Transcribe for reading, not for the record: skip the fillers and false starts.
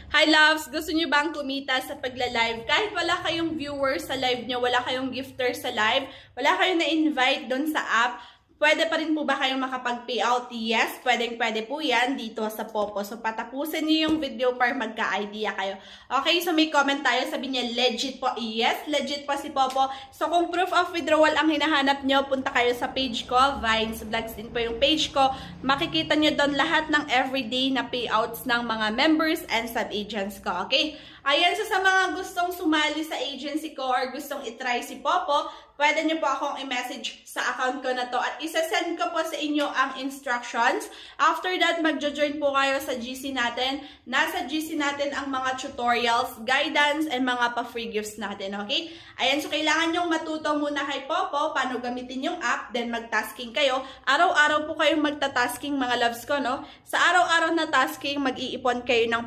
Hi loves! Gusto nyo bang kumita sa pagla-live? Kahit wala kayong viewers sa live nyo, wala kayong gifter sa live, wala kayong na-invite doon sa app, pwede pa rin po ba kayong makapag-payout? Yes, pwedeng-pwede po yan dito sa Popo. So, patapusin nyo yung video para magka-idea kayo. Okay, so may comment tayo. Sabi niya, legit po. Yes, legit po si Popo. So, kung proof of withdrawal ang hinahanap nyo, punta kayo sa page ko. Vines Vlogs din po yung page ko. Makikita nyo doon lahat ng everyday na payouts ng mga members and sub-agents ko. Okay? Ayan, so sa mga gustong sumali sa agency ko or gustong itry si Popo, pwede nyo po akong i-message sa account ko na to at isa-send ko po sa inyo ang instructions. After that, magjo-join po kayo sa GC natin. Nasa GC natin ang mga tutorials, guidance, and mga pa-free gifts natin, okay? Ayan, so kailangan nyong matuto muna kay Popo paano gamitin yung app, then mag-tasking kayo. Araw-araw po kayong magta-tasking mga loves ko, no? Sa araw-araw na tasking, mag-iipon kayo ng